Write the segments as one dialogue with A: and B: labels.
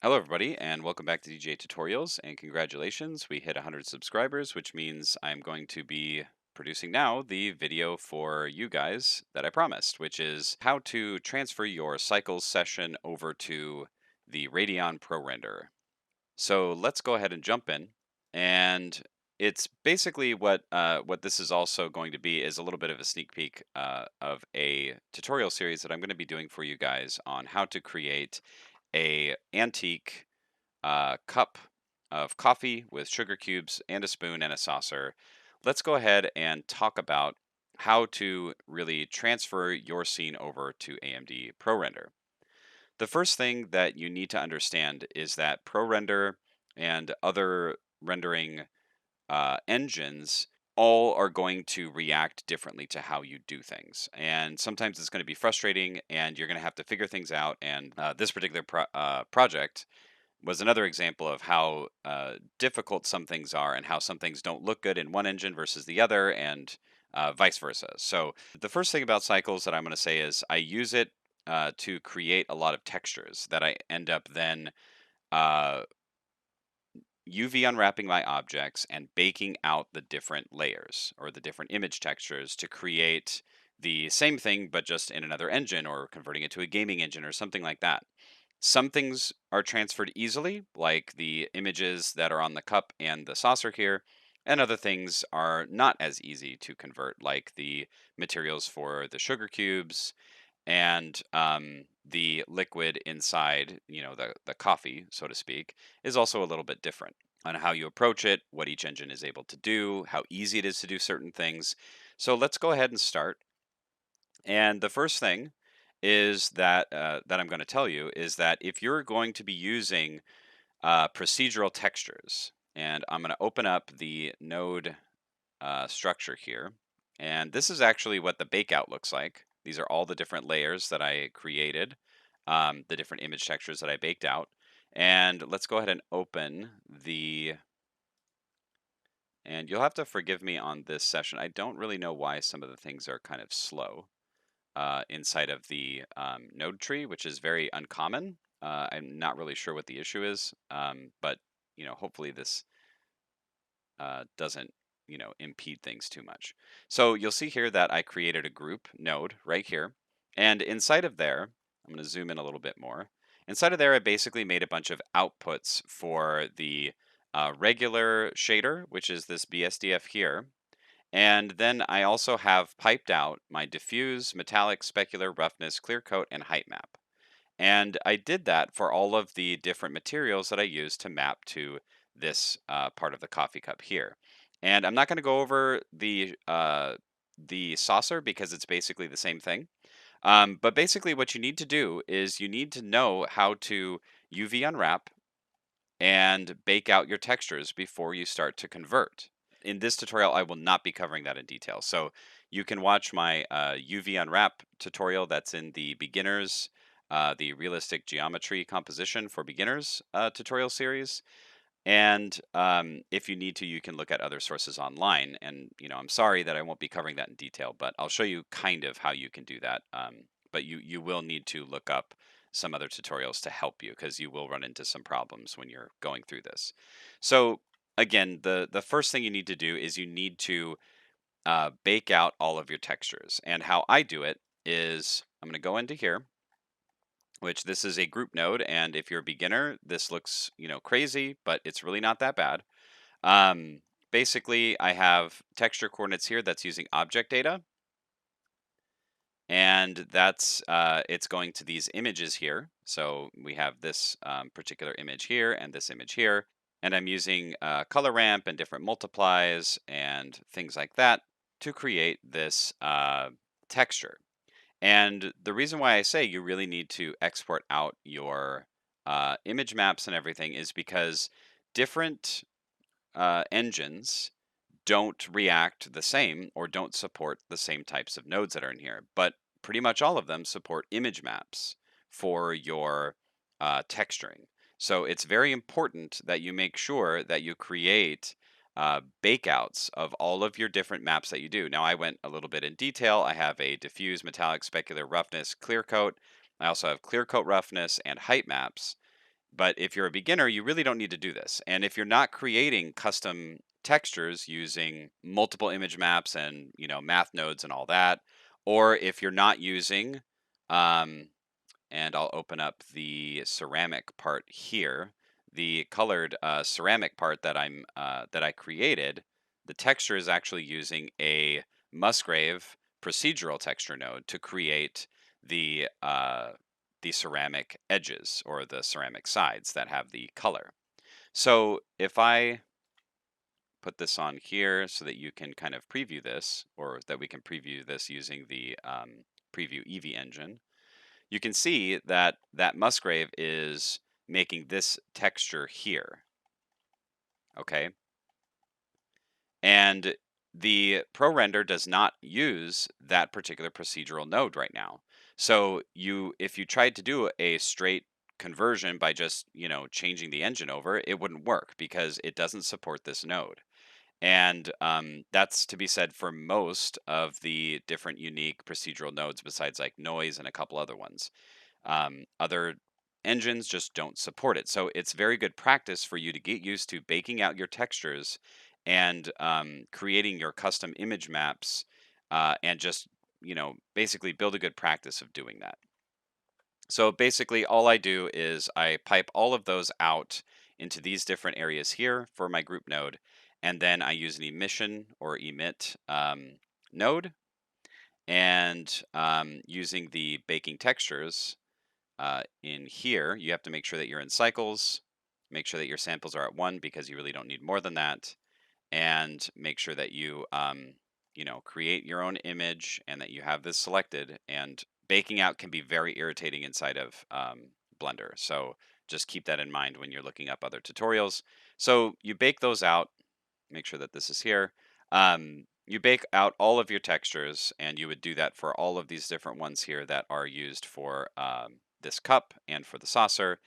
A: Hello, everybody, and welcome back to DJ Tutorials. And congratulations, we hit 100 subscribers, which means I'm going to be producing now the video for you guys that I promised, which is how to transfer your cycles session over to the Radeon ProRender. So let's go ahead and jump in. And it's basically what this is also going to be is a little bit of a sneak peek of a tutorial series that I'm going to be doing for you guys on how to create a antique cup of coffee with sugar cubes and a spoon and a saucer. Let's go ahead and talk about how to really transfer your scene over to AMD ProRender. The first thing that you need to understand is that ProRender and other rendering engines all are going to react differently to how you do things. And sometimes it's going to be frustrating and you're going to have to figure things out. And this particular project was another example of how difficult some things are and how some things don't look good in one engine versus the other, and vice versa. So, the first thing about cycles that I'm going to say is I use it to create a lot of textures that I end up then uh, UV unwrapping my objects and baking out the different layers or the different image textures to create the same thing but just in another engine or converting it to a gaming engine or something like that. Some things are transferred easily, like the images that are on the cup and the saucer here, and other things are not as easy to convert, like the materials for the sugar cubes and the liquid inside, the coffee, so to speak, is also a little bit different on how you approach it, what each engine is able to do, how easy it is to do certain things. So let's go ahead and start. And the first thing is that I'm going to tell you is that if you're going to be using procedural textures, and I'm going to open up the node structure here, and this is actually what the bakeout looks like. These are all the different layers that I created, the different image textures that I baked out. And let's go ahead and open the. And you'll have to forgive me on this session. I don't really know why some of the things are kind of slow inside of the node tree, which is very uncommon. I'm not really sure what the issue is, but hopefully this doesn't impede things too much. So you'll see here that I created a group node right here, and inside of there, I'm going to zoom in a little bit more. Inside of there, I basically made a bunch of outputs for the regular shader, which is this BSDF here. And then I also have piped out my diffuse, metallic, specular, roughness, clear coat, and height map. And I did that for all of the different materials that I use to map to this part of the coffee cup here. And I'm not going to go over the saucer because it's basically the same thing. But basically, what you need to do is you need to know how to UV unwrap and bake out your textures before you start to convert. In this tutorial, I will not be covering that in detail. So you can watch my UV Unwrap tutorial that's in the beginners, the realistic geometry composition for beginners tutorial series. And if you need to, you can look at other sources online. And, I'm sorry that I won't be covering that in detail, but I'll show you kind of how you can do that. But you will need to look up some other tutorials to help you because you will run into some problems when you're going through this. So again, the first thing you need to do is you need to bake out all of your textures. And how I do it is I'm going to go into here, which this is a group node. And if you're a beginner, this looks, crazy, but it's really not that bad. Um, Basically, I have texture coordinates here that's using object data. And that's it's going to these images here. So we have this particular image here and this image here. And I'm using color ramp and different multiplies and things like that to create this texture. And the reason why I say you really need to export out your image maps and everything is because different engines don't react the same or don't support the same types of nodes that are in here, but pretty much all of them support image maps for your texturing. So it's very important that you make sure that you create bakeouts of all of your different maps that you do. Now, I went a little bit in detail. I have a diffuse, metallic, specular, roughness, clear coat. I also have clear coat roughness and height maps. But if you're a beginner, you really don't need to do this. And if you're not creating custom textures using multiple image maps and, math nodes and all that, or if you're not using, um, and I'll open up the ceramic part here, the colored ceramic part that I created, the texture is actually using a Musgrave procedural texture node to create the uh, the ceramic edges or the ceramic sides that have the color. So if I put this on here so that you can kind of preview this, or that we can preview this using the preview Eevee engine, you can see that that Musgrave is making this texture here. Okay. And the ProRender does not use that particular procedural node right now. So if you tried to do a straight conversion by just, changing the engine over, it wouldn't work because it doesn't support this node. And that's to be said for most of the different unique procedural nodes, besides like noise and a couple other ones. Other engines just don't support it. So it's very good practice for you to get used to baking out your textures and creating your custom image maps, and just, basically build a good practice of doing that. So basically, all I do is I pipe all of those out into these different areas here for my group node, and then I use an emission or emit node, and using the baking textures in here, you have to make sure that you're in cycles, make sure that your samples are at 1 because you really don't need more than that, and make sure that you, create your own image and that you have this selected. And baking out can be very irritating inside of Blender. So just keep that in mind when you're looking up other tutorials. So you bake those out, make sure that this is here. You bake out all of your textures, and you would do that for all of these different ones here that are used for this cup and for the saucer.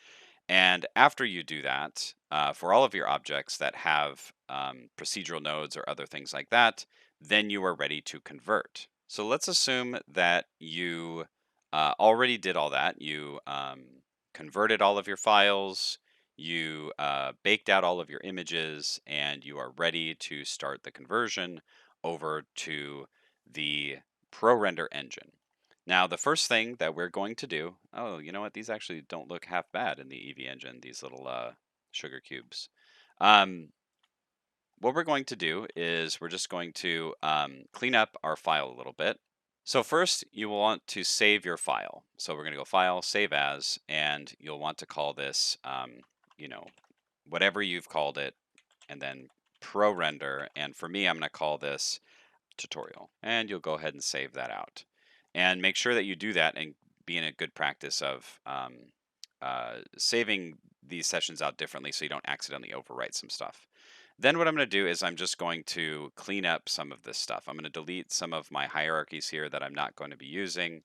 A: And after you do that, for all of your objects that have procedural nodes or other things like that, then you are ready to convert. So let's assume that you already did all that. You converted all of your files, you baked out all of your images, and you are ready to start the conversion over to the ProRender engine. Now, the first thing that we're going to do, oh, you know what? These actually don't look half bad in the Eevee engine, these little sugar cubes. Um, what we're going to do is we're just going to clean up our file a little bit. So first, you will want to save your file. So we're going to go File, Save As, and you'll want to call this, you know, whatever you've called it, and then ProRender. And for me, I'm going to call this tutorial, and you'll go ahead and save that out. And make sure that you do that and be in a good practice of saving these sessions out differently so you don't accidentally overwrite some stuff. Then what I'm going to do is I'm just going to clean up some of this stuff. I'm going to delete some of my hierarchies here that I'm not going to be using.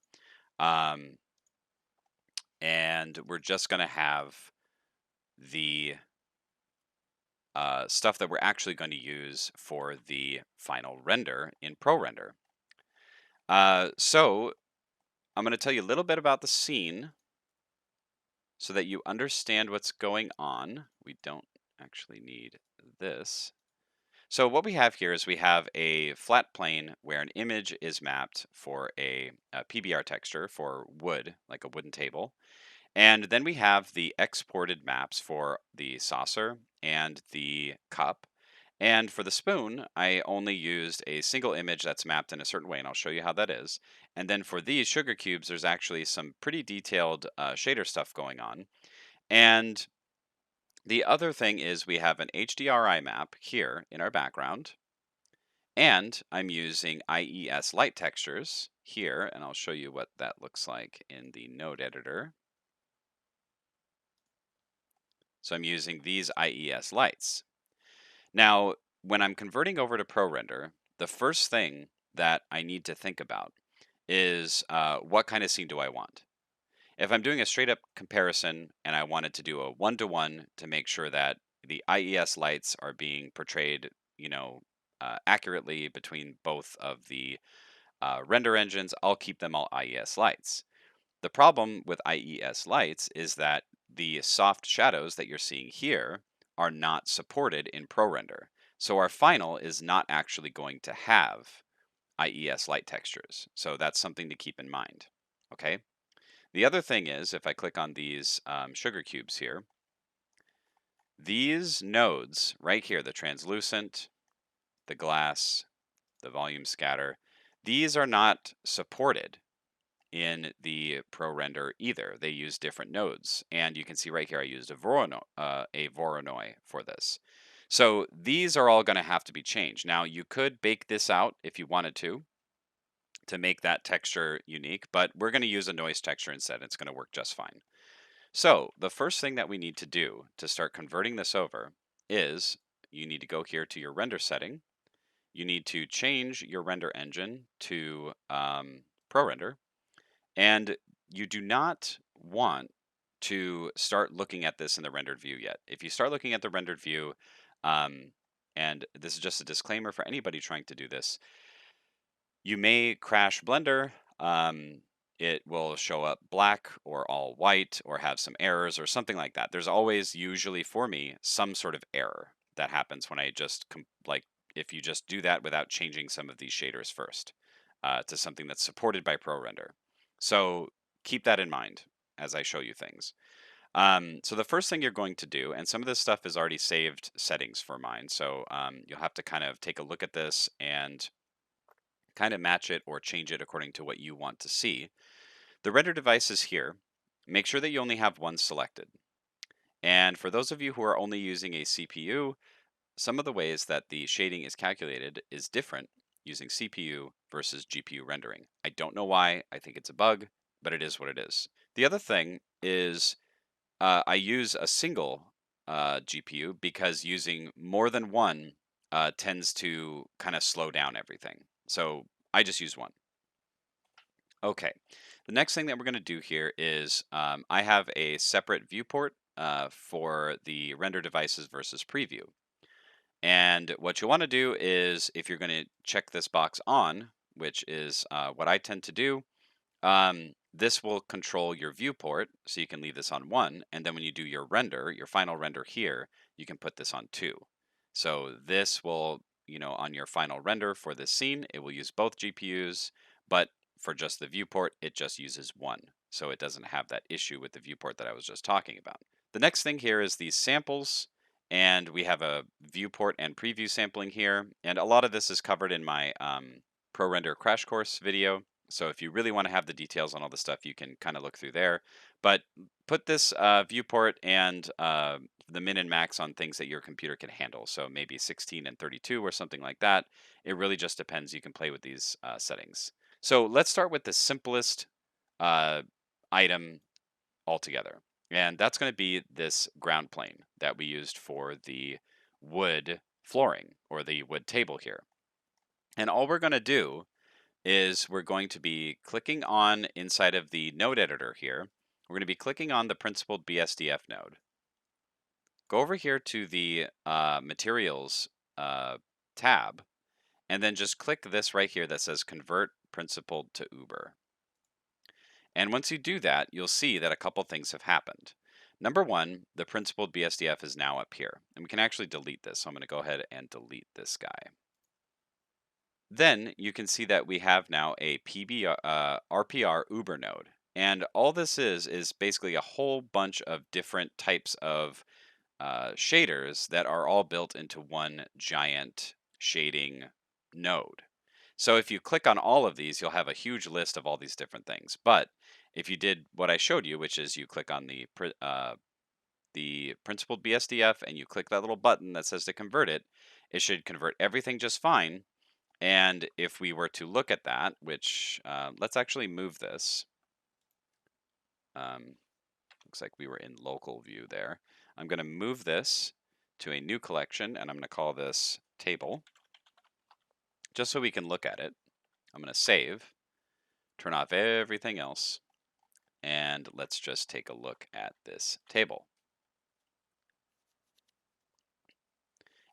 A: Um, and we're just going to have the stuff that we're actually going to use for the final render in ProRender. So I'm going to tell you a little bit about the scene so that you understand what's going on. We don't actually need this. So what we have here is we have a flat plane where an image is mapped for a PBR texture for wood, like a wooden table. And then we have the exported maps for the saucer and the cup. And for the spoon, I only used a single image that's mapped in a certain way, and I'll show you how that is. And then for these sugar cubes, there's actually some pretty detailed shader stuff going on. And the other thing is we have an HDRI map here in our background. And I'm using IES light textures here, and I'll show you what that looks like in the node editor. So I'm using these IES lights. Now, when I'm converting over to ProRender, the first thing that I need to think about is what kind of scene do I want? If I'm doing a straight up comparison and I wanted to do a one-to-one to make sure that the IES lights are being portrayed, accurately between both of the render engines, I'll keep them all IES lights. The problem with IES lights is that the soft shadows that you're seeing here are not supported in ProRender. So our final is not actually going to have IES light textures. So that's something to keep in mind. Okay. The other thing is, if I click on these sugar cubes here, these nodes right here, the translucent, the glass, the volume scatter, these are not supported in the ProRender either. They use different nodes. And you can see right here, I used a Voronoi for this. So these are all going to have to be changed. Now, you could bake this out if you wanted to make that texture unique, but we're going to use a noise texture instead. It's going to work just fine. So the first thing that we need to do to start converting this over is you need to go here to your render setting. You need to change your render engine to ProRender, and you do not want to start looking at this in the rendered view yet. If you start looking at the rendered view, um, and this is just a disclaimer for anybody trying to do this, you may crash Blender. It will show up black or all white or have some errors or something like that. There's always, usually for me, some sort of error that happens when I just like if you just do that without changing some of these shaders first to something that's supported by ProRender. So keep that in mind as I show you things. So the first thing you're going to do, and some of this stuff is already saved settings for mine, so you'll have to kind of take a look at this and kind of match it or change it according to what you want to see. The render device is here. Make sure that you only have one selected. And for those of you who are only using a CPU, some of the ways that the shading is calculated is different using CPU versus GPU rendering. I don't know why. I think it's a bug, but it is what it is. The other thing is I use a single GPU because using more than one tends to kind of slow down everything. So I just use one. Okay. The next thing that we're going to do here is I have a separate viewport for the render devices versus preview. And what you want to do is if you're going to check this box on, which is what I tend to do, this will control your viewport. So you can leave this on 1. And then when you do your render, your final render here, you can put this on 2. So this will, on your final render for this scene, it will use both GPUs, but for just the viewport, it just uses 1. So it doesn't have that issue with the viewport that I was just talking about. The next thing here is these samples, and we have a viewport and preview sampling here. And a lot of this is covered in my ProRender crash course video. So if you really want to have the details on all the stuff, you can kind of look through there. But put this viewport and the min and max on things that your computer can handle. So maybe 16 and 32 or something like that. It really just depends. You can play with these settings. So let's start with the simplest uh, item altogether. And that's going to be this ground plane that we used for the wood flooring or the wood table here. And all we're going to do is we're going to be clicking on inside of the node editor here. We're going to be clicking on the principled BSDF node. Go over here to the materials tab, and then just click this right here that says convert principled to Uber. And once you do that, you'll see that a couple things have happened. Number one, the principled BSDF is now up here, and we can actually delete this. So I'm going to go ahead and delete this guy. Then you can see that we have now a RPR Uber node. And all this is basically a whole bunch of different types of shaders that are all built into one giant shading node. So if you click on all of these, you'll have a huge list of all these different things. But if you did what I showed you, which is you click on the principled BSDF and you click that little button that says to convert it, it should convert everything just fine. And if we were to look at that, which let's actually move this. Looks like we were in local view there. I'm going to move this to a new collection, and I'm going to call this table, just so we can look at it. I'm going to save, turn off everything else, and let's just take a look at this table.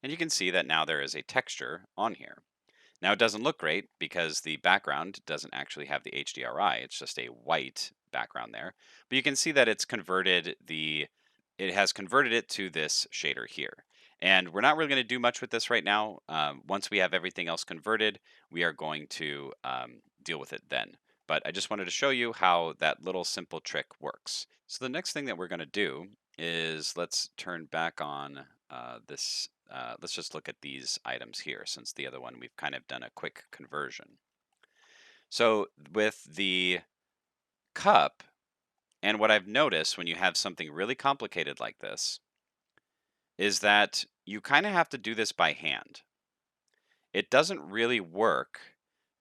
A: And you can see that now there is a texture on here. Now it doesn't look great because the background doesn't actually have the HDRI. It's just a white background there. But you can see that it has converted it to this shader here. And we're not really going to do much with this right now. Once we have everything else converted, we are going to deal with it then. But I just wanted to show you how that little simple trick works. So the next thing that we're going to do is let's turn back on let's just look at these items here, since the other one we've kind of done a quick conversion. So with the cup, and what I've noticed when you have something really complicated like this, is that you kind of have to do this by hand. It doesn't really work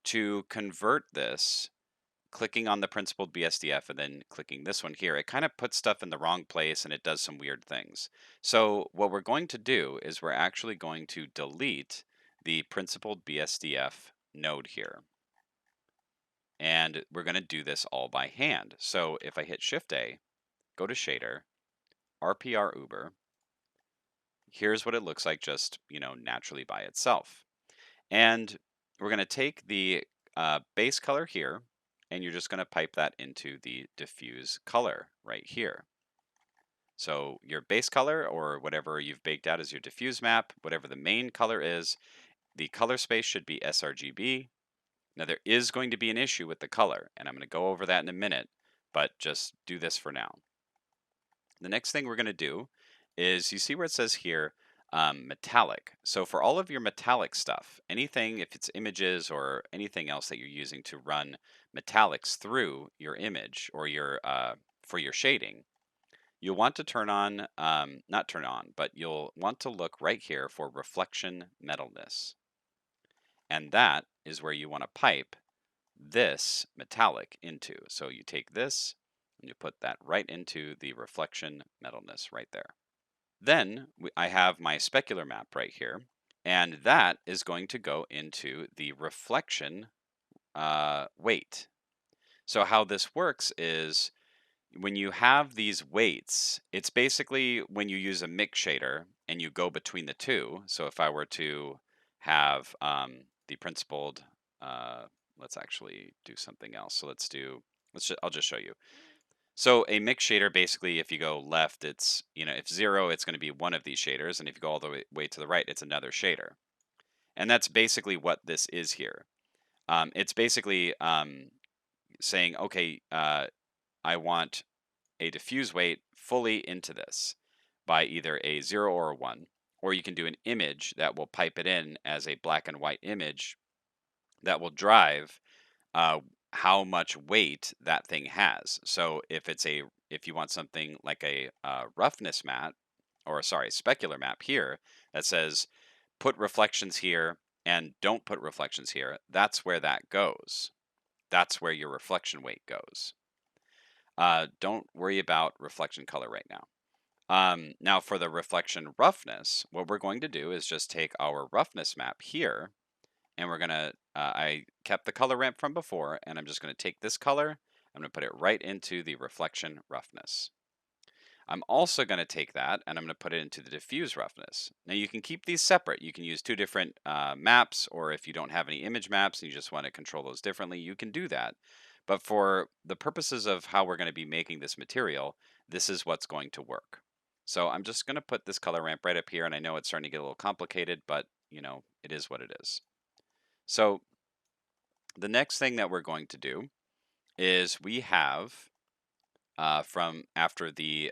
A: to convert this clicking on the principled BSDF and then clicking this one here. It kind of puts stuff in the wrong place and it does some weird things. So what we're going to do is we're actually going to delete the principled BSDF node here. And we're going to do this all by hand. So if I hit Shift A, go to Shader, RPR Uber, here's what it looks like just, naturally by itself. And we're going to take the base color here, and you're just going to pipe that into the diffuse color right here. So your base color, or whatever you've baked out as your diffuse map, whatever the main color is, the color space should be sRGB. Now there is going to be an issue with the color, and I'm going to go over that in a minute, but just do this for now. The next thing we're going to do is, you see where it says here, metallic. So for all of your metallic stuff, anything, if it's images or anything else that you're using to run metallics through your image or for your shading, you'll want to turn on, not turn on, but you'll want to look right here for reflection metalness. And that is where you want to pipe this metallic into. So you take this and you put that right into the reflection metalness right there. Then I have my specular map right here, and that is going to go into the reflection weight. So how this works is, when you have these weights, it's basically when you use a mix shader and you go between the two. So if I were to have the principled, uh, let's actually do something else. So I'll just show you. So a mix shader, basically, if you go left, it's, if 0, it's going to be one of these shaders. And if you go all the way to the right, it's another shader. And that's basically what this is here. It's basically saying, okay, I want a diffuse weight fully into this by either a 0 or a 1. Or you can do an image that will pipe it in as a black and white image that will drive uh, how much weight that thing has. So if you want something like a roughness map, or sorry, specular map here that says put reflections here and don't put reflections here, that's where that goes. That's where your reflection weight goes. Don't worry about reflection color right now. Now for the reflection roughness, what we're going to do is just take our roughness map here, and we're gonna, I kept the color ramp from before, and I'm just gonna take this color, I'm gonna put it right into the reflection roughness. I'm also gonna take that and I'm gonna put it into the diffuse roughness. Now you can keep these separate. You can use two different maps, or if you don't have any image maps and you just wanna control those differently, you can do that. But for the purposes of how we're gonna be making this material, this is what's going to work. So I'm just gonna put this color ramp right up here, and I know it's starting to get a little complicated, but it is what it is. So the next thing that we're going to do is we have from after the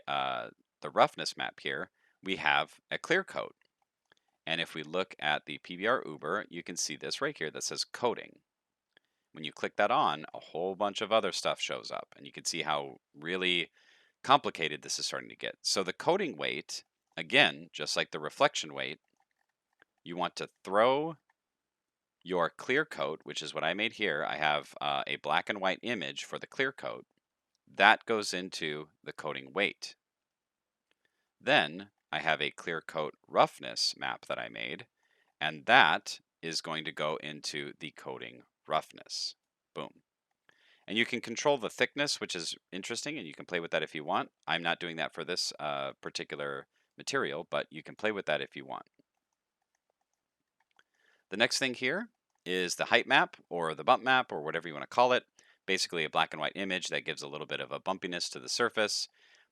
A: roughness map here, we have a clear coat. And if we look at the PBR Uber, you can see this right here that says coating. When you click that on, a whole bunch of other stuff shows up, and you can see how really complicated this is starting to get. So the coating weight, again, just like the reflection weight, you want to throw your clear coat, which is what I made here. I have a black and white image for the clear coat. That goes into the coating weight. Then I have a clear coat roughness map that I made, and that is going to go into the coating roughness. Boom. And you can control the thickness, which is interesting, and you can play with that if you want. I'm not doing that for this particular material, but you can play with that if you want. The next thing here is the height map, or the bump map, or whatever you want to call it. basically a black and white image that gives a little bit of a bumpiness to the surface.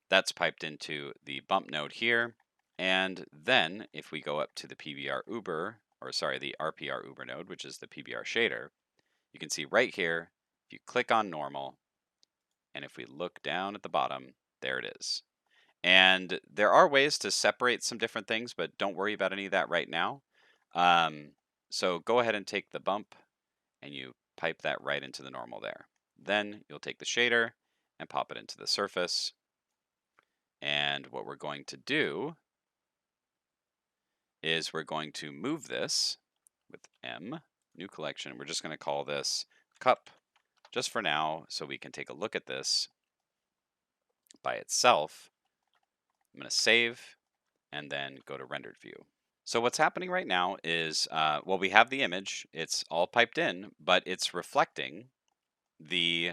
A: That's piped into the bump node here. And then if we go up to the PBR Uber, or sorry, the RPR Uber node, which is the PBR shader, you can see right here, if you click on normal, and if we look down at the bottom, there it is. And there are ways to separate some different things, but don't worry about any of that right now. Um, so go ahead and take the bump and you pipe that right into the normal there. Then you'll take the shader and pop it into the surface. And what we're going to do is we're going to move this with M, new collection. We're just going to call this cup just for now so we can take a look at this by itself. I'm going to save and then go to rendered view. So what's happening right now is, well, we have the image. It's all piped in, but it's reflecting the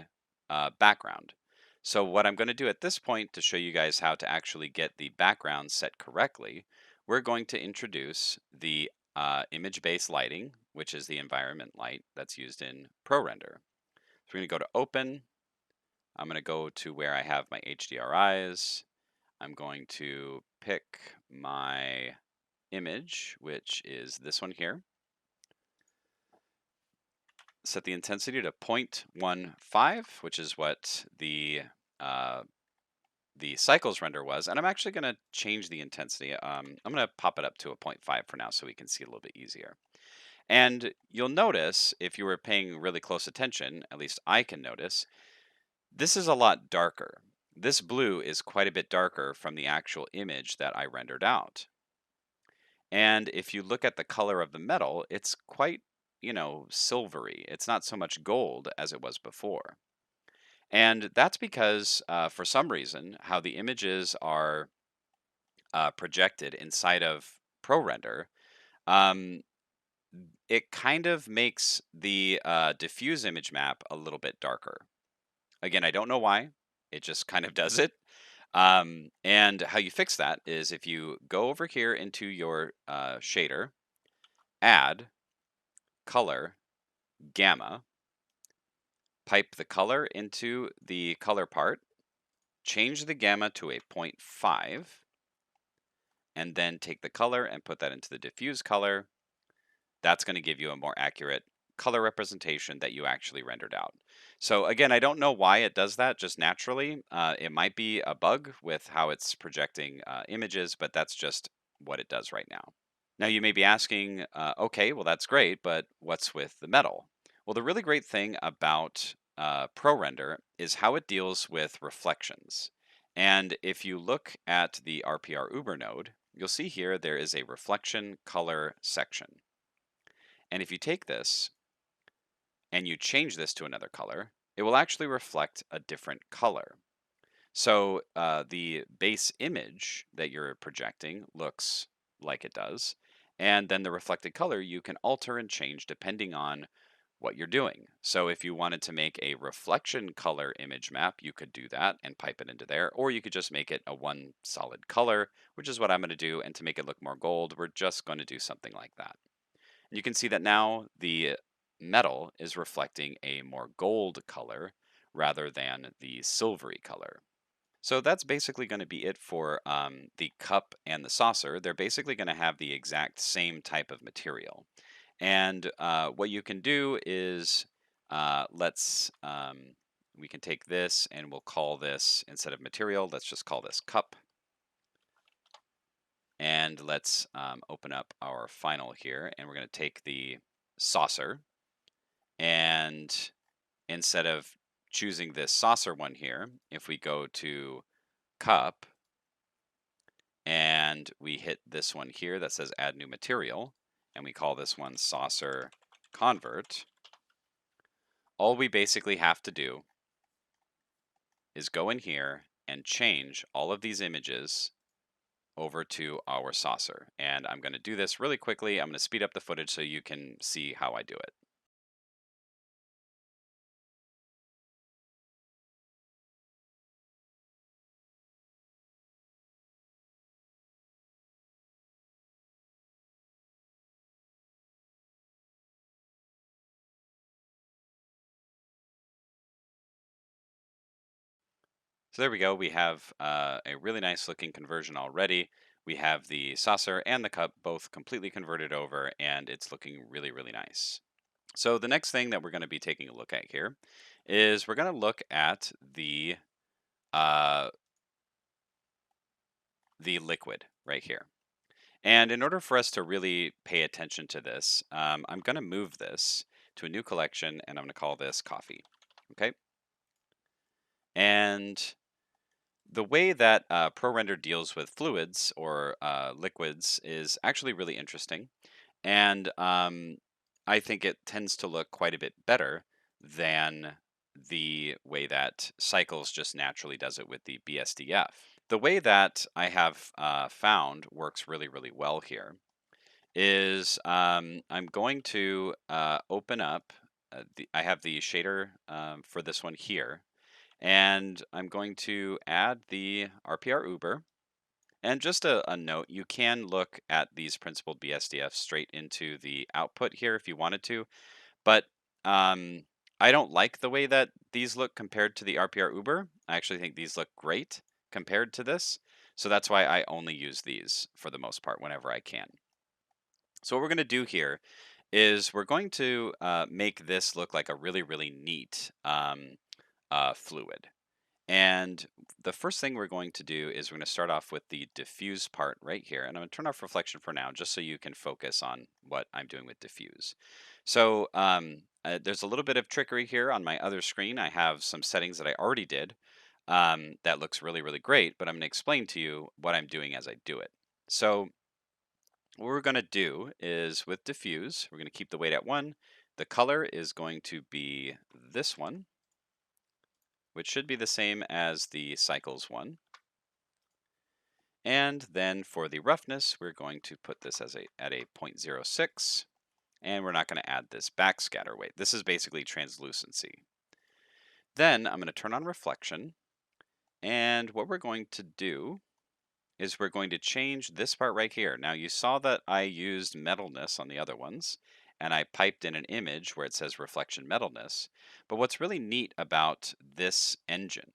A: background. So what I'm going to do at this point to show you guys how to actually get the background set correctly, we're going to introduce the image-based lighting, which is the environment light that's used in ProRender. So we're going to go to Open. I'm going to go to where I have my HDRIs. I'm going to pick my image, which is this one here. Set the intensity to 0.15, which is what the cycles render was. And I'm actually going to change the intensity. I'm going to pop it up to a 0.5 for now so we can see a little bit easier. And you'll notice, if you were paying really close attention, at least I can notice, this is a lot darker. This blue is quite a bit darker from the actual image that I rendered out. And if you look at the color of the metal, it's quite, silvery. It's not so much gold as it was before. And that's because, for some reason, how the images are projected inside of ProRender, um, it kind of makes the diffuse image map a little bit darker. Again, I don't know why. It just kind of does it. And how you fix that is if you go over here into your shader, add color gamma, pipe the color into the color part, change the gamma to a 0.5, and then take the color and put that into the diffuse color. That's going to give you a more accurate color representation that you actually rendered out. So again, I don't know why it does that just naturally. It might be a bug with how it's projecting images, but that's just what it does right now. Now you may be asking, okay, well that's great, but what's with the metal? Well, the really great thing about ProRender is how it deals with reflections. And if you look at the RPR Uber node, you'll see here there is a reflection color section. And if you take this and you change this to another color, it will actually reflect a different color. So the base image that you're projecting looks like it does. And then the reflected color you can alter and change depending on what you're doing. So if you wanted to make a reflection color image map, you could do that and pipe it into there. Or you could just make it a one solid color, which is what I'm going to do. And to make it look more gold, we're just going to do something like that. And you can see that now the metal is reflecting a more gold color rather than the silvery color. So that's basically going to be it for the cup and the saucer. They're basically going to have the exact same type of material. And what you can do is we can take this and we'll call this, instead of material, let's just call this cup. And let's open up our final here. And we're going to take the saucer. And instead of choosing this saucer one here, if we go to cup, and we hit this one here that says add new material, and we call this one saucer convert, all we basically have to do is go in here and change all of these images over to our saucer. And I'm going to do this really quickly. I'm going to speed up the footage so you can see how I do it. So there we go. We have a really nice looking conversion already. We have the saucer and the cup both completely converted over, and it's looking really, really nice. So the next thing that we're going to be taking a look at here is we're going to look at uh, the liquid right here. And in order for us to really pay attention to this, I'm going to move this to a new collection, and I'm going to call this coffee. Okay. And the way that ProRender deals with fluids or liquids is actually really interesting. And I think it tends to look quite a bit better than the way that Cycles just naturally does it with the BSDF. The way that I have found works really, really well here is I'm going to open up, I have the shader for this one here, and I'm going to add the RPR Uber. And just a note, you can look at these principled BSDF straight into the output here if you wanted to, but um, I don't like the way that these look compared to the RPR Uber. I actually think these look great compared to this. So that's why I only use these for the most part whenever I can. So what we're going to do here is we're going to make this look like a really, really neat fluid. And the first thing we're going to do is we're going to start off with the diffuse part right here. And I'm going to turn off reflection for now, just so you can focus on what I'm doing with diffuse. So there's a little bit of trickery here on my other screen. I have some settings that I already did that looks really, really great, but I'm going to explain to you what I'm doing as I do it. So what we're going to do is with diffuse, we're going to keep the weight at 1. The color is going to be this one, which should be the same as the cycles one. And then for the roughness, we're going to put this as at a 0.06, and we're not going to add this backscatter weight. This is basically translucency. Then I'm going to turn on reflection, and what we're going to do is we're going to change this part right here. Now you saw that I used metalness on the other ones, and I piped in an image where it says reflection metalness. But what's really neat about this engine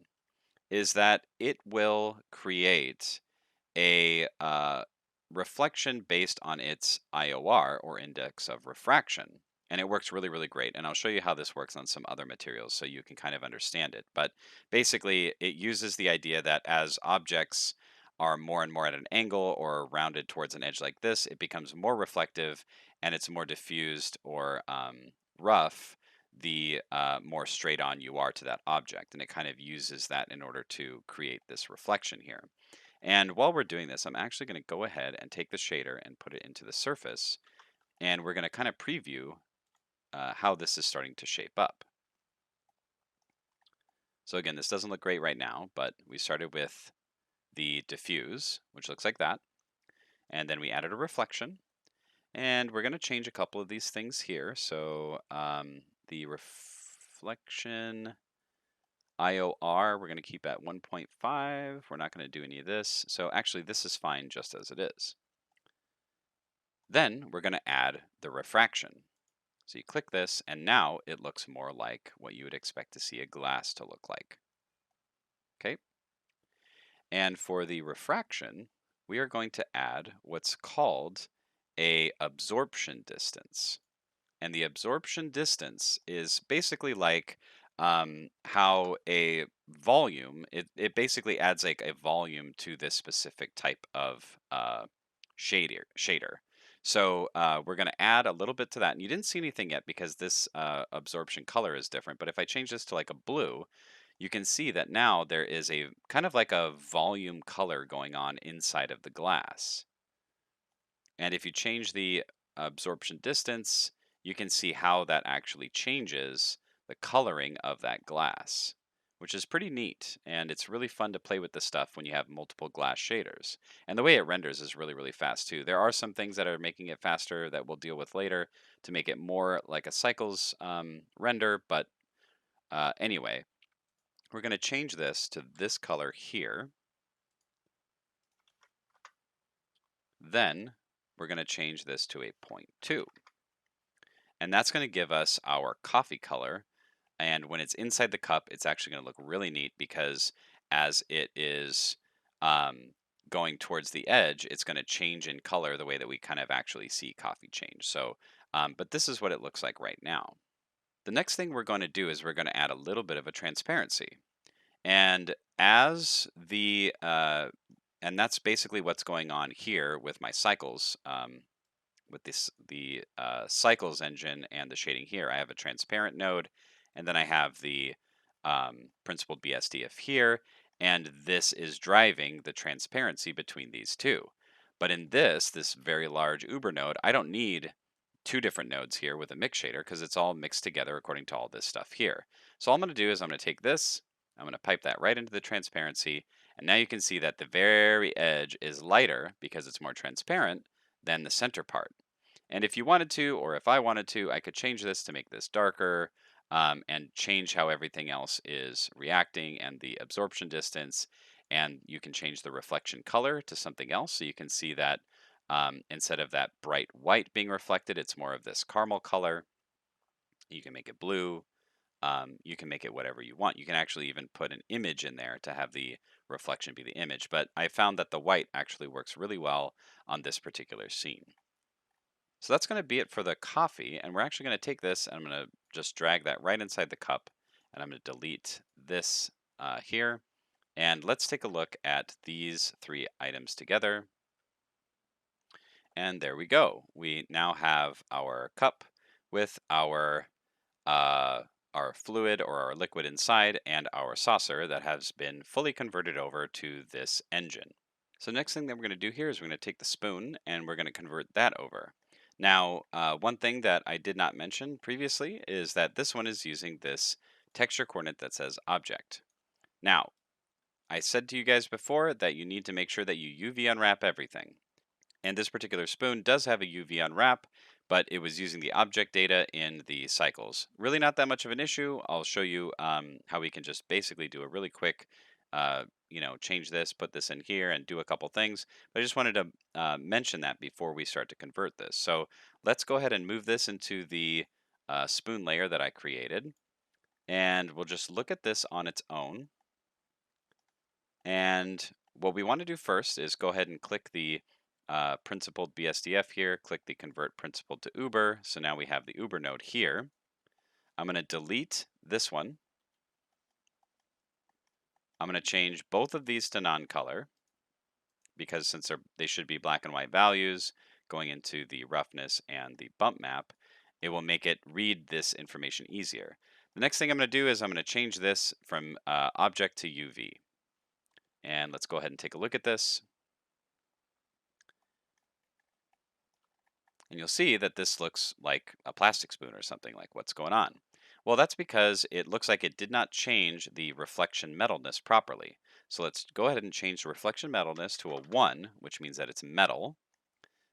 A: is that it will create a reflection based on its IOR, or index of refraction. And it works really, really great. And I'll show you how this works on some other materials so you can kind of understand it. But basically, it uses the idea that as objects are more and more at an angle or rounded towards an edge like this, it becomes more reflective and it's more diffused or rough the more straight on you are to that object. And it kind of uses that in order to create this reflection here. And while we're doing this, I'm actually going to go ahead and take the shader and put it into the surface. And we're going to kind of preview how this is starting to shape up. So again, this doesn't look great right now, but we started with the diffuse, which looks like that. And then we added a reflection. And we're going to change a couple of these things here. So the reflection IOR, we're going to keep at 1.5. We're not going to do any of this. So actually, this is fine just as it is. Then we're going to add the refraction. So you click this, and now it looks more like what you would expect to see a glass to look like. Okay? And for the refraction, we are going to add what's called a absorption distance. And the absorption distance is basically like how a volume, it basically adds like a volume to this specific type of shader. So we're going to add a little bit to that. And you didn't see anything yet because this absorption color is different. But if I change this to like a blue, you can see that now there is a kind of like a volume color going on inside of the glass. And if you change the absorption distance, you can see how that actually changes the coloring of that glass, which is pretty neat. And it's really fun to play with this stuff when you have multiple glass shaders. And the way it renders is really, really fast too. There are some things that are making it faster that we'll deal with later to make it more like a cycles render. But anyway, we're going to change this to this color here. Then we're going to change this to a 0.2. And that's going to give us our coffee color. And when it's inside the cup, it's actually going to look really neat because as it is um, going towards the edge, it's going to change in color the way that we kind of actually see coffee change. So, but this is what it looks like right now. The next thing we're going to do is we're going to add a little bit of a transparency. And as and that's basically what's going on here with my cycles. With the cycles engine and the shading here. I have a transparent node, and then I have the principled BSDF here, and this is driving the transparency between these two. But in this very large Uber node, I don't need two different nodes here with a mix shader because it's all mixed together according to all this stuff here. So all I'm going to do is I'm going to take this, I'm going to pipe that right into the transparency, and now you can see that the very edge is lighter because it's more transparent than the center part. And if you wanted to, or if I wanted to, I could change this to make this darker and change how everything else is reacting and the absorption distance. And you can change the reflection color to something else. So you can see that instead of that bright white being reflected, it's more of this caramel color. You can make it blue. You can make it whatever you want. You can actually even put an image in there to have the reflection be the image. But I found that the white actually works really well on this particular scene. So that's going to be it for the coffee. And we're actually going to take this and I'm going to just drag that right inside the cup. And I'm going to delete this here. And let's take a look at these three items together. And there we go. We now have our cup with uh, our fluid or our liquid inside and our saucer that has been fully converted over to this engine. So next thing that we're going to do here is we're going to take the spoon and we're going to convert that over. Now, one thing that I did not mention previously is that this one is using this texture coordinate that says object. Now, I said to you guys before that you need to make sure that you UV unwrap everything. And this particular spoon does have a UV unwrap, but it was using the object data in the cycles. Really not that much of an issue. I'll show you how we can just basically do a really quick, change this, put this in here and do a couple things. But I just wanted to mention that before we start to convert this. So let's go ahead and move this into the spoon layer that I created. And we'll just look at this on its own. And what we want to do first is go ahead and click the principled BSDF here, click the convert principled to Uber. So now we have the Uber node here. I'm going to delete this one. I'm going to change both of these to non-color because since they should be black and white values going into the roughness and the bump map, it will make it read this information easier. The next thing I'm going to do is I'm going to change this from object to UV. And let's go ahead and take a look at this. And you'll see that this looks like a plastic spoon or something. Like, what's going on? Well, that's because it looks like it did not change the reflection metalness properly. So let's go ahead and change the reflection metalness to a 1, which means that it's metal.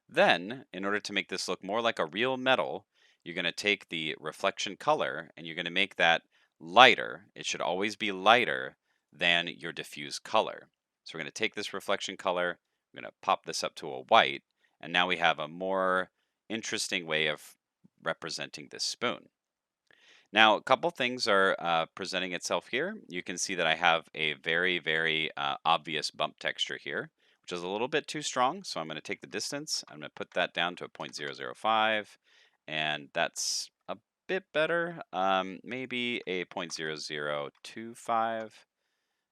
A: Then, in order to make this look more like a real metal, you're going to take the reflection color and you're going to make that lighter. It should always be lighter than your diffuse color. So we're going to take this reflection color, we're going to pop this up to a white, and now we have a more interesting way of representing this spoon. Now, a couple things are presenting itself here. You can see that I have a very obvious bump texture here, which is a little bit too strong. So I'm going to take the distance. I'm going to put that down to a 0.005, and that's a bit better. Maybe a 0.0025.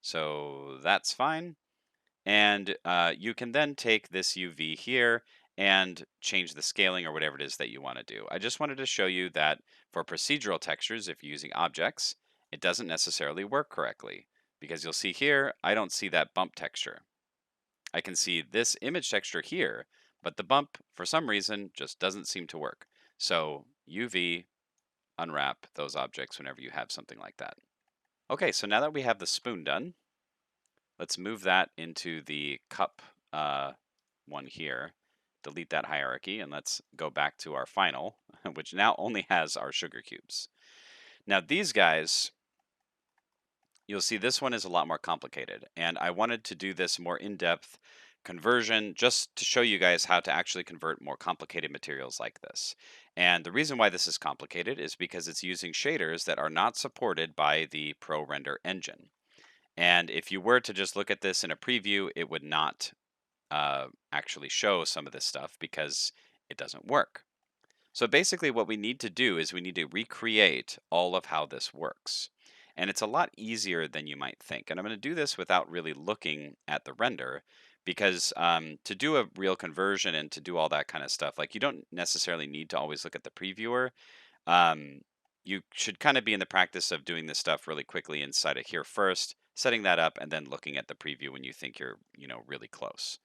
A: So that's fine. And you can then take this UV here and change the scaling or whatever it is that you want to do. I just wanted to show you that for procedural textures, if you're using objects, it doesn't necessarily work correctly because you'll see here, I don't see that bump texture. I can see this image texture here, but the bump, for some reason, just doesn't seem to work. So UV, unwrap those objects whenever you have something like that. Okay, so now that we have the spoon done, let's move that into the cup one here. Delete that hierarchy and let's go back to our final, which now only has our sugar cubes. Now these guys, you'll see this one is a lot more complicated. And I wanted to do this more in-depth conversion just to show you guys how to actually convert more complicated materials like this. And the reason why this is complicated is because it's using shaders that are not supported by the ProRender engine. And if you were to just look at this in a preview, it would not actually show some of this stuff because it doesn't work. So basically what we need to do is we need to recreate all of how this works. And it's a lot easier than you might think. And I'm going to do this without really looking at the render because to do a real conversion and to do all that kind of stuff, like you don't necessarily need to always look at the previewer. Um, you should kind of be in the practice of doing this stuff really quickly inside of here first, setting that up, and then looking at the preview when you think you're, really close.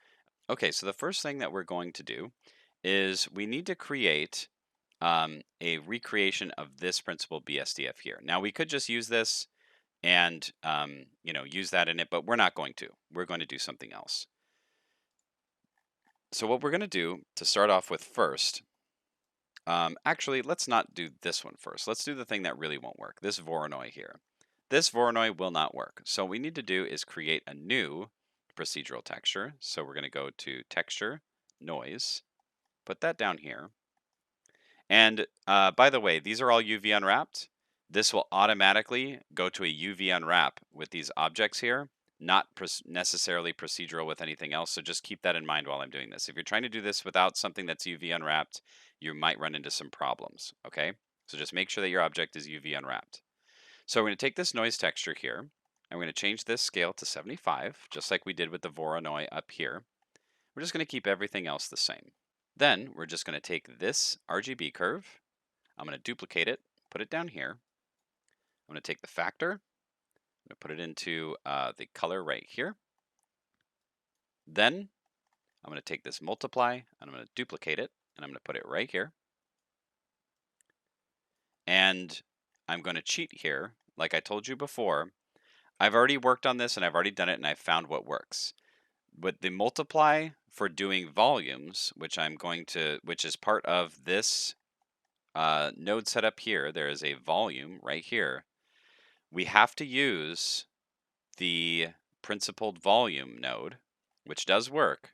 A: Okay, so the first thing that we're going to do is we need to create a recreation of this principal BSDF here. Now we could just use this and use that in it, but we're not going to. We're going to do something else. So what we're going to do to start off with first, actually, let's not do this one first. Let's do the thing that really won't work. This Voronoi here. This Voronoi will not work. So what we need to do is create a new procedural texture. So we're going to go to Texture, Noise, put that down here. And by the way, these are all UV unwrapped. This will automatically go to a UV unwrap with these objects here, not necessarily procedural with anything else. So just keep that in mind while I'm doing this. If you're trying to do this without something that's UV unwrapped, you might run into some problems, okay? So just make sure that your object is UV unwrapped. So we're going to take this noise texture here, and we're going to change this scale to 75, just like we did with the Voronoi up here. We're just going to keep everything else the same. Then we're just going to take this RGB curve. I'm going to duplicate it, put it down here. I'm going to take the factor, I'm going to put it into the color right here. Then I'm going to take this multiply, and I'm going to duplicate it, and I'm going to put it right here. And I'm going to cheat here. Like I told you before, I've already worked on this, and I've already done it, and I've found what works. But the multiply for doing volumes, which is part of this node setup here, there is a volume right here. We have to use the principled volume node, which does work,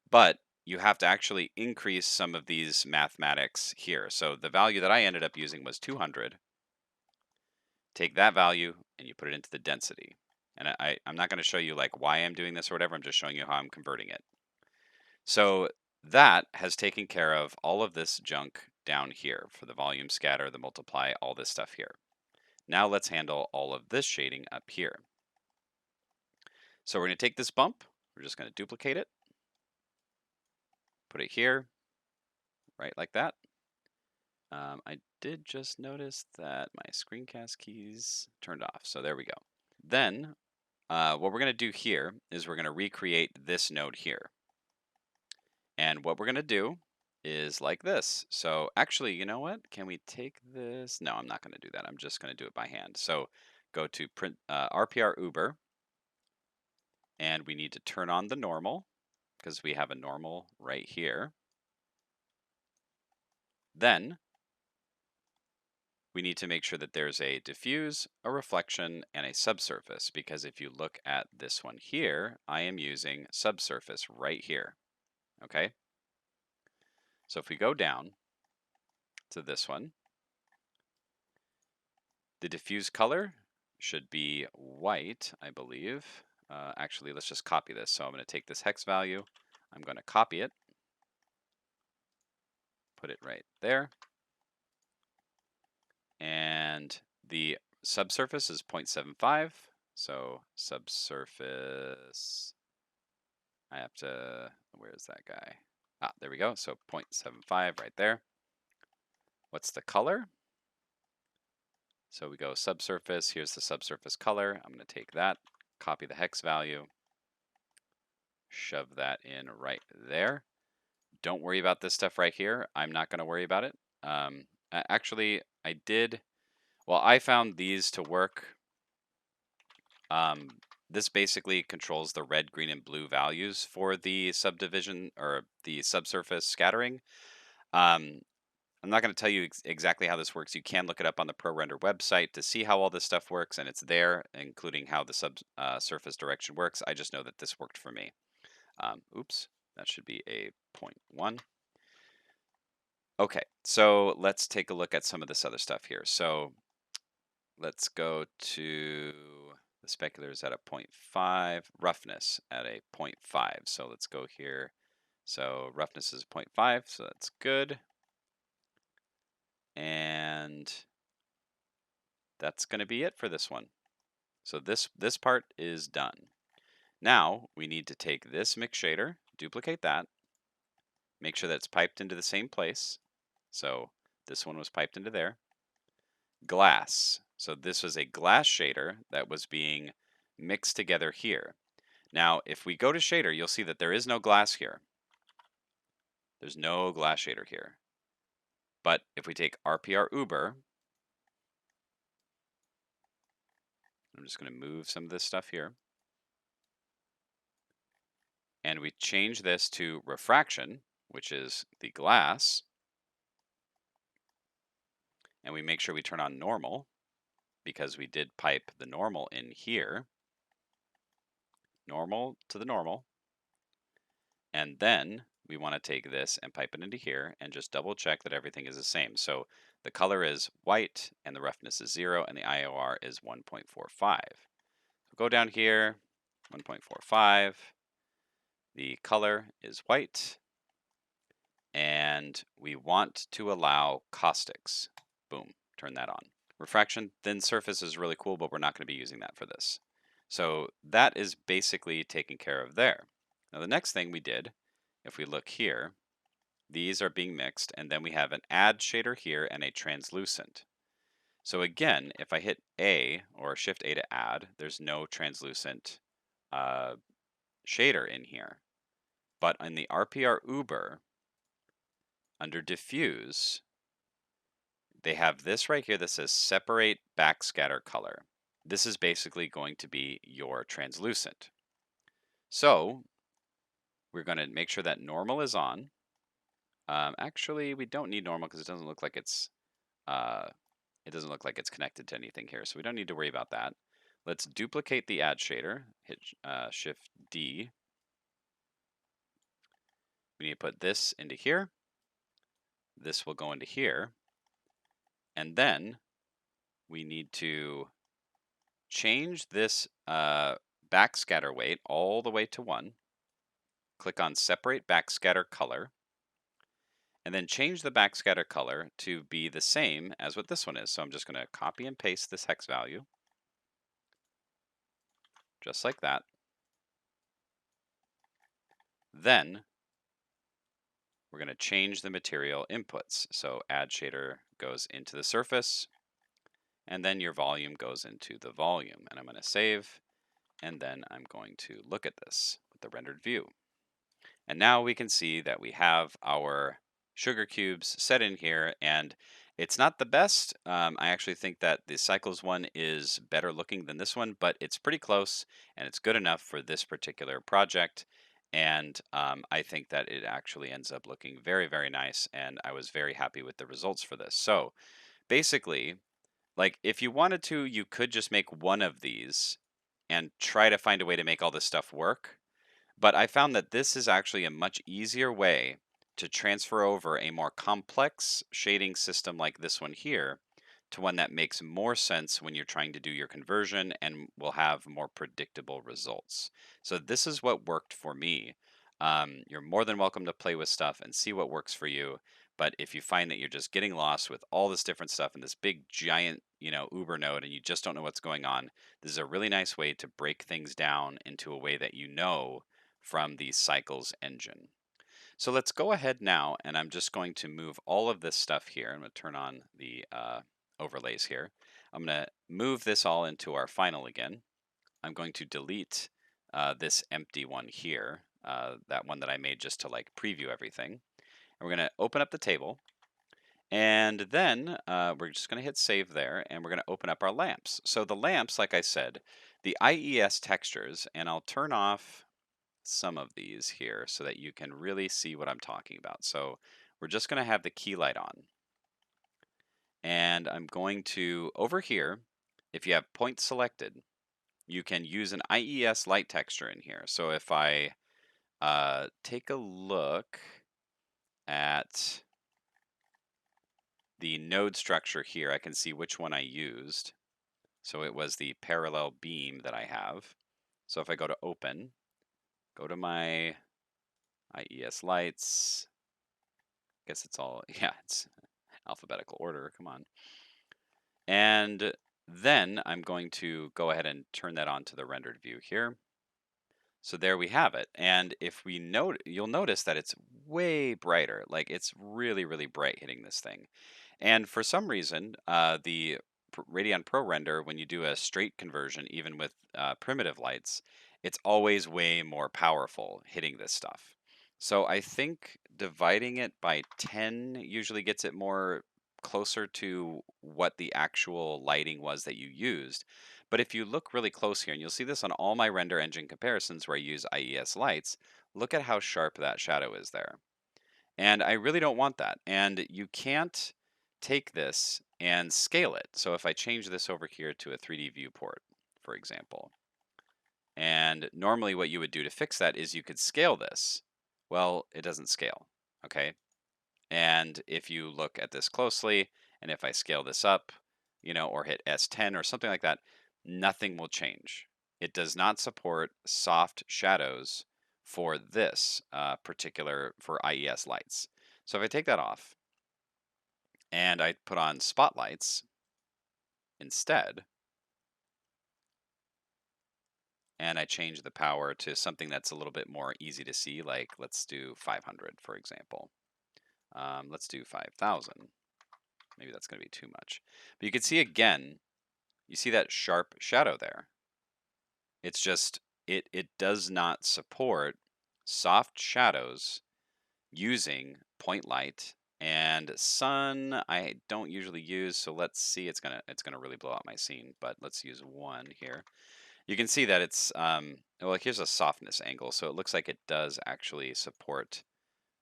A: but you have to actually increase some of these mathematics here. So the value that I ended up using was 200. Take that value and you put it into the density. And I'm not going to show you like why I'm doing this or whatever. I'm just showing you how I'm converting it. So that has taken care of all of this junk down here for the volume scatter, the multiply, all this stuff here. Now let's handle all of this shading up here. So we're going to take this bump, we're just going to duplicate it, put it here, right like that. I did just notice that my screencast keys turned off, so there we go. Then what we're going to do here is we're going to recreate this node here. And what we're going to do is like this. So actually, you know what? Can we take this? No, I'm not going to do that. I'm just going to do it by hand. So go to print RPR Uber, and we need to turn on the normal because we have a normal right here. Then we need to make sure that there's a diffuse, a reflection, and a subsurface, because if you look at this one here, I am using subsurface right here, okay? So if we go down to this one, the diffuse color should be white, I believe. Actually, let's just copy this. So I'm going to take this hex value, I'm going to copy it, put it right there, and the subsurface is 0.75. So subsurface, I have to, where's that guy? Ah, there we go. So 0.75 right there. What's the color? So we go subsurface, here's the subsurface color. I'm going to take that, copy the hex value, shove that in right there. Don't worry about this stuff right here. I'm not going to worry about it. Actually, I found these to work. This basically controls the red, green, and blue values for the subdivision or the subsurface scattering. I'm not going to tell you exactly how this works. You can look it up on the ProRender website to see how all this stuff works, and it's there, including how the subsurface direction works. I just know that this worked for me. Oops, that should be a 0.1. Okay, so let's take a look at some of this other stuff here. So let's go to The specular is at a 0.5, roughness at a 0.5. So let's go here. So roughness is 0.5, so that's good. And that's going to be it for this one. So this part is done. Now we need to take this mix shader, duplicate that, make sure that it's piped into the same place. So this one was piped into there. Glass. So this was a glass shader that was being mixed together here. Now, if we go to shader, you'll see that there is no glass here. There's no glass shader here. But if we take RPR Uber, I'm just going to move some of this stuff here. And we change this to refraction, which is the glass. And we make sure we turn on normal because we did pipe the normal in here. Normal to the normal. And then we want to take this and pipe it into here and just double check that everything is the same. So the color is white and the roughness is 0 and the IOR is 1.45. So go down here, 1.45. The color is white and we want to allow caustics. Boom, turn that on. Refraction, thin surface is really cool, but we're not going to be using that for this. So that is basically taken care of there. Now the next thing we did, if we look here, these are being mixed, and then we have an add shader here and a translucent. So again, if I hit A or Shift A to add, there's no translucent shader in here. But in the RPR Uber, under Diffuse, they have this right here that says Separate Backscatter Color. This is basically going to be your translucent. So we're going to make sure that normal is on. Actually, we don't need normal because it doesn't look like it's connected to anything here, so we don't need to worry about that. Let's duplicate the add shader. Hit Shift D. We need to put this into here. This will go into here, and then we need to change this backscatter weight all the way to 1. Click on Separate Backscatter Color, and then change the backscatter color to be the same as what this one is. So I'm just going to copy and paste this hex value, just like that. Then we're going to change the material inputs. So add shader goes into the surface, and then your volume goes into the volume. And I'm going to save, and then I'm going to look at this with the rendered view. And now we can see that we have our sugar cubes set in here, and it's not the best. I actually think that the Cycles one is better looking than this one, but it's pretty close, and it's good enough for this particular project. And I think that it actually ends up looking very, very nice, and I was very happy with the results for this. So basically, like if you wanted to, you could just make one of these and try to find a way to make all this stuff work. But I found that this is actually a much easier way to transfer over a more complex shading system like this one here to one that makes more sense when you're trying to do your conversion and will have more predictable results. So this is what worked for me. You're more than welcome to play with stuff and see what works for you. But if you find that you're just getting lost with all this different stuff in this big giant, Uber node and you just don't know what's going on, this is a really nice way to break things down into a way that you know from the Cycles engine. So let's go ahead now, and I'm just going to move all of this stuff here. I'm going to turn on the overlays here. I'm going to move this all into our final again. I'm going to delete this empty one here, that one that I made just to like preview everything. And we're going to open up the table, and then we're just going to hit save there, and we're going to open up our lamps. So the lamps, like I said, the IES textures, and I'll turn off some of these here so that you can really see what I'm talking about. So we're just going to have the key light on. And I'm going to, over here, if you have point selected, you can use an IES light texture in here. So if I take a look at the node structure here, I can see which one I used. So it was the parallel beam that I have. So if I go to open, go to my IES lights, guess it's all, yeah, it's alphabetical order, come on. And then I'm going to go ahead and turn that on to the rendered view here. So there we have it. And if we note, you'll notice that it's way brighter. Like it's really, really bright hitting this thing. And for some reason, the Radeon ProRender, when you do a straight conversion, even with primitive lights, it's always way more powerful hitting this stuff. So I think dividing it by 10 usually gets it more closer to what the actual lighting was that you used. But if you look really close here, and you'll see this on all my render engine comparisons where I use IES lights, look at how sharp that shadow is there. And I really don't want that. And you can't take this and scale it. So if I change this over here to a 3D viewport, for example, and normally what you would do to fix that is you could scale this. Well, it doesn't scale, okay? And if you look at this closely, and if I scale this up, or hit S10 or something like that, nothing will change. It does not support soft shadows for this particular, for IES lights. So if I take that off and I put on spotlights instead, and I change the power to something that's a little bit more easy to see, like let's do 500, for example. Let's do 5,000. Maybe that's going to be too much. But you can see again, you see that sharp shadow there. It's just, it does not support soft shadows using point light and sun. I don't usually use, so let's see. It's gonna really blow out my scene, but let's use one here. You can see that it's well, here's a softness angle, so it looks like it does actually support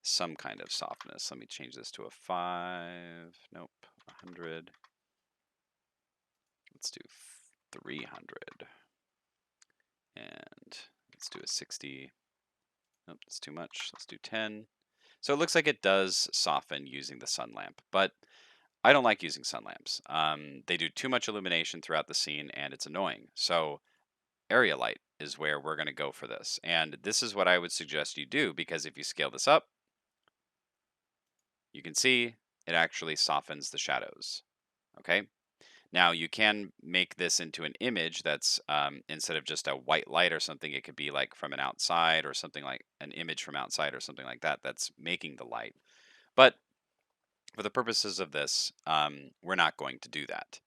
A: some kind of softness. Let me change this to a 5. Nope, 100. Let's do 300. And let's do a 60. Nope, that's too much. Let's do 10. So it looks like it does soften using the sun lamp, but I don't like using sun lamps. They do too much illumination throughout the scene and it's annoying. So area light is where we're going to go for this. And this is what I would suggest you do, because if you scale this up, you can see it actually softens the shadows. Okay. Now you can make this into an image that's instead of just a white light or something, it could be like from an outside or something, like an image from outside or something like that that's making the light. But for the purposes of this, we're not going to do that.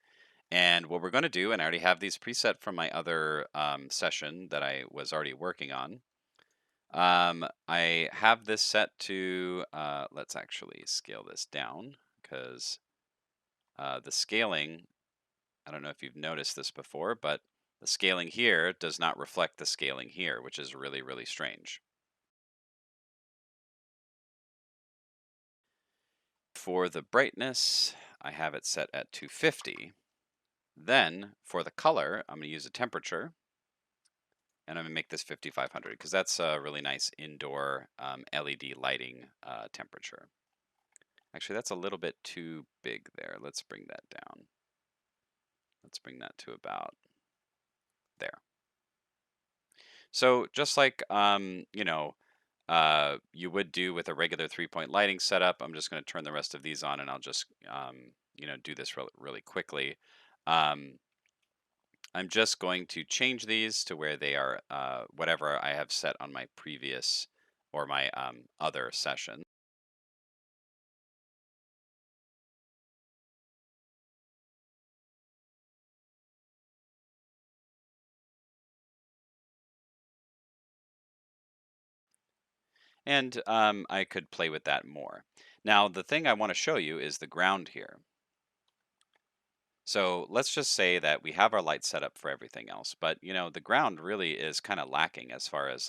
A: And what we're going to do, and I already have these preset from my other session that I was already working on. I have this set to, let's actually scale this down because the scaling, I don't know if you've noticed this before, but the scaling here does not reflect the scaling here, which is really, really strange. For the brightness, I have it set at 250. Then for the color, I'm going to use a temperature, and I'm going to make this 5500 because that's a really nice indoor LED lighting temperature. Actually, that's a little bit too big there. Let's bring that down. Let's bring that to about there. So just like, you would do with a regular 3-point lighting setup, I'm just going to turn the rest of these on and I'll just, do this really quickly. Um, I'm just going to change these to where they are whatever I have set on my previous or my other session. And I could play with that more. Now, the thing I want to show you is the ground here. So let's just say that we have our lights set up for everything else, but the ground really is kind of lacking as far as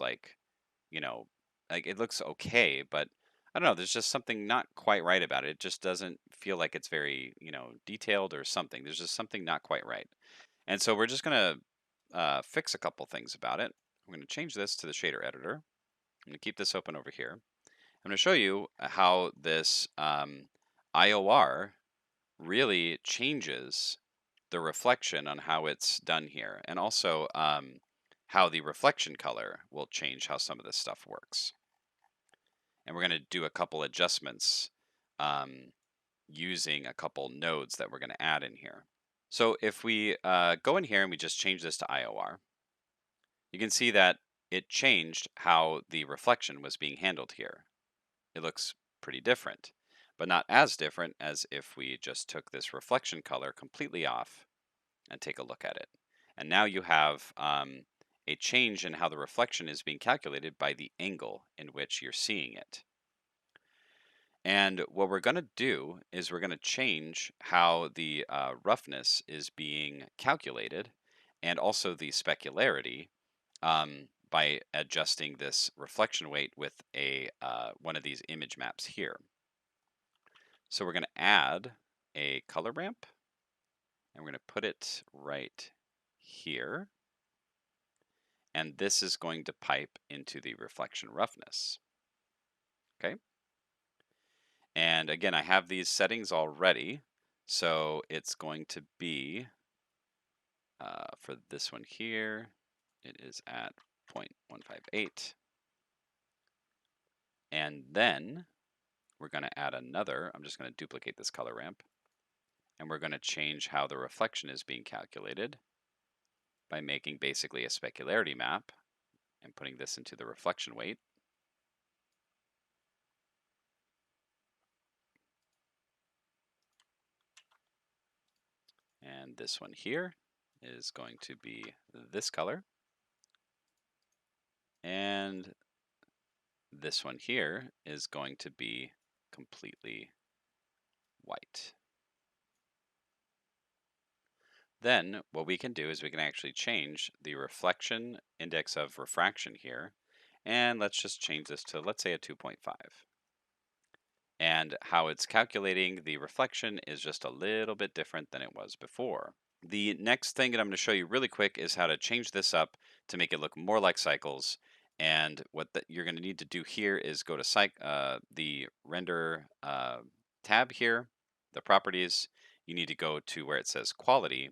A: you know, like it looks okay, but I don't know, there's just something not quite right about it. It just doesn't feel like it's very, detailed or something. There's just something not quite right. And so we're just going to fix a couple things about it. I'm going to change this to the shader editor. I'm going to keep this open over here. I'm going to show you how this IOR really changes the reflection on how it's done here, and also how the reflection color will change how some of this stuff works. And we're going to do a couple adjustments um, using a couple nodes that we're going to add in here. So if we go in here and we just change this to IOR, you can see that it changed how the reflection was being handled here. It looks pretty different, but not as different as if we just took this reflection color completely off and take a look at it. And now you have a change in how the reflection is being calculated by the angle in which you're seeing it. And what we're going to do is we're going to change how the roughness is being calculated and also the specularity by adjusting this reflection weight with a one of these image maps here. So we're going to add a color ramp and we're going to put it right here. And this is going to pipe into the reflection roughness. Okay. And again, I have these settings already. So it's going to be, for this one here, it is at 0.158. And then we're going to add another, I'm just going to duplicate this color ramp. And we're going to change how the reflection is being calculated by making basically a specularity map and putting this into the reflection weight. And this one here is going to be this color. And this one here is going to be completely white. Then what we can do is we can actually change the reflection index of refraction here. And let's just change this to, let's say, a 2.5. And how it's calculating the reflection is just a little bit different than it was before. The next thing that I'm going to show you really quick is how to change this up to make it look more like cycles. And what you're going to need to do here is go to the render tab here, the properties. You need to go to where it says quality,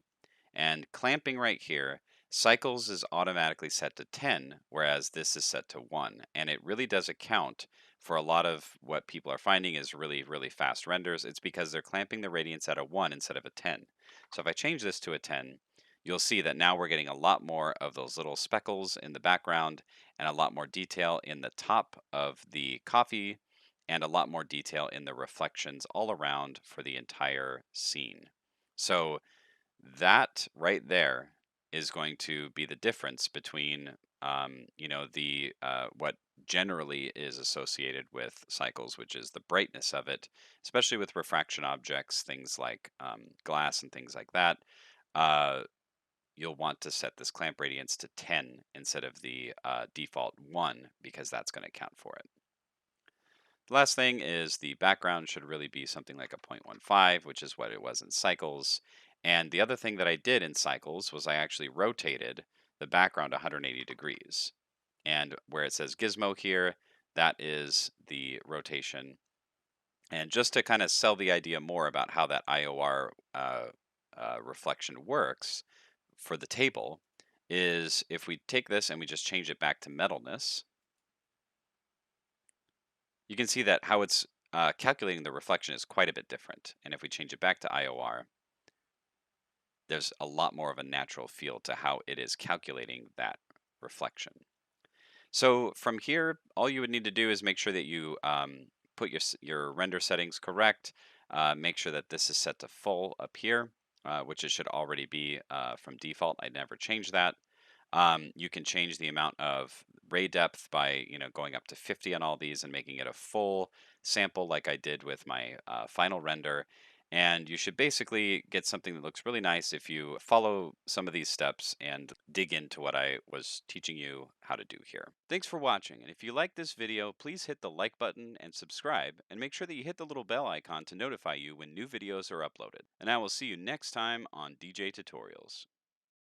A: and clamping right here. Cycles is automatically set to 10, whereas this is set to 1. And it really does account for a lot of what people are finding is really, really fast renders. It's because they're clamping the radiance at a 1 instead of a 10. So if I change this to a 10, you'll see that now we're getting a lot more of those little speckles in the background and a lot more detail in the top of the coffee and a lot more detail in the reflections all around for the entire scene. So that right there is going to be the difference between the what generally is associated with cycles, which is the brightness of it, especially with refraction objects, things like glass and things like that. uh, you'll want to set this clamp radiance to 10 instead of the default 1, because that's going to account for it. The last thing is the background should really be something like a 0.15, which is what it was in cycles. And the other thing that I did in cycles was I actually rotated the background 180 degrees. And where it says gizmo here, that is the rotation. And just to kind of sell the idea more about how that IOR reflection works for the table, is if we take this and we just change it back to metalness, you can see that how it's calculating the reflection is quite a bit different. And if we change it back to IOR, there's a lot more of a natural feel to how it is calculating that reflection. So from here, all you would need to do is make sure that you put your render settings correct. Make sure that this is set to full up here, which it should already be from default. I never change that. You can change the amount of ray depth by going up to 50 on all these and making it a full sample like I did with my final render. And you should basically get something that looks really nice if you follow some of these steps and dig into what I was teaching you how to do here. Thanks for watching, and if you like this video, please hit the like button and subscribe, and make sure that you hit the little bell icon to notify you when new videos are uploaded. And I will see you next time on DJ Tutorials.